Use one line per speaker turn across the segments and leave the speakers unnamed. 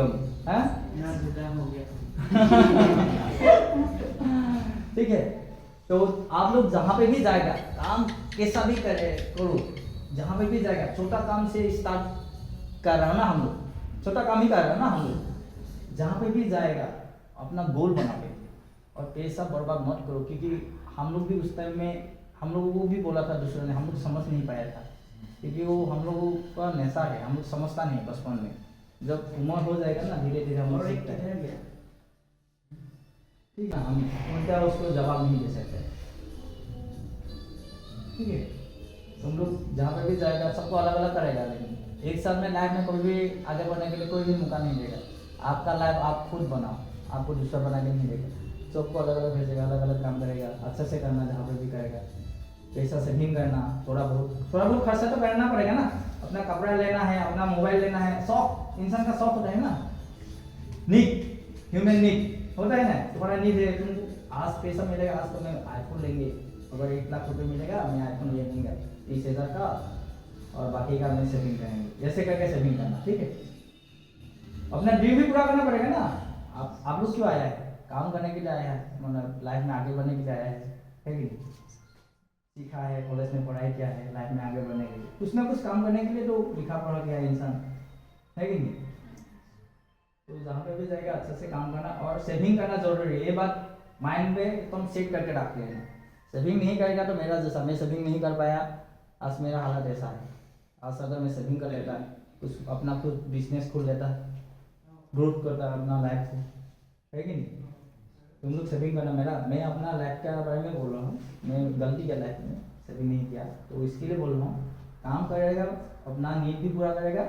Income है
हो गया।
ठीक है। तो आप लोग जहाँ पे भी जाएगा काम कैसा भी करो, जहाँ पे भी जाएगा छोटा काम से स्टार्ट कर रहा है ना हम लोग, छोटा काम ही कर रहे हैं ना हम लोग। जहाँ पे भी जाएगा अपना गोल बना के और पैसा बर्बाद मत करो, क्योंकि हम लोग भी उस टाइम में हम लोगों को भी बोला था दूसरे ने, हम लोग समझ नहीं पाया था, क्योंकि वो हम लोगों का नशा है, हम लोग समझता नहीं बचपन में। जब उम्र हो जाएगा ना धीरे धीरे हम लोग सीखते हैं। ठीक है, हम उल्टा उसको जवाब नहीं दे सकते। ठीक है, तुम लोग जहाँ पे भी जाएगा सबको अलग अलग करेगा, लेकिन एक साथ में लाइफ में कोई भी आगे बढ़ने के लिए कोई भी मौका नहीं देगा। आपका लाइफ आप खुद बनाओ, आपको दूसरा बना के नहीं देगा। सबको अलग अलग भेजेगा, अलग अलग काम करेगा, अच्छे से करना जहाँ पे भी करेगा। पैसा सेविंग करना, थोड़ा बहुत खर्चा तो करना पड़ेगा ना। अपना कपड़ा लेना है, अपना मोबाइल लेना है, शौक, इंसान का शौक होता है ना, नीड, ह्यूमन नीड होता है ना। तुम्हारा नीड है, तुम आज पैसा मिलेगा, आज तो मैं आईफोन लेंगे, अगर 1 लाख रुपये मिलेगा मैं आईफोन ले लूँगा 30,000 का, और बाकी का मैं सेविंग करेंगे, ऐसे करके सेविंग करना। ठीक है, अपना ड्रीम भी पूरा करना पड़ेगा ना। आप लोग क्यों आया है? काम करने के लिए आया है, मतलब लाइफ में आगे बढ़ने के लिए आया है कि नहीं? सीखा है, कॉलेज में पढ़ाई किया है, लाइफ में आगे बढ़ने के लिए कुछ ना कुछ काम करने के लिए तो लिखा पढ़ा गया है इंसान, है कि नहीं? तो जहाँ पे भी जाएगा अच्छे से काम करना और सेविंग करना जरूरी है। ये बात माइंड में एकदम सेट करके रखते हैं। सेविंग नहीं करेगा तो मेरा जैसा, मैं सेविंग नहीं कर पाया, आज मेरा हालत ऐसा है। आज अगर मैं सेविंग कर लेता, कुछ अपना खुद बिजनेस खोल लेता, ग्रोथ करता अपना लाइफ को, है कि नहीं? तुम लोग सेविंग करना, मैं अपना लाइफ के बारे में बोल रहा हूँ, मैं गलती किया लाइफ में, सेविंग नहीं किया, तो इसके लिए बोल रहा हूँ। काम करेगा, अपना नीड भी पूरा करेगा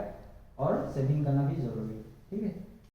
और सेविंग करना भी जरूरी है। ठीक है।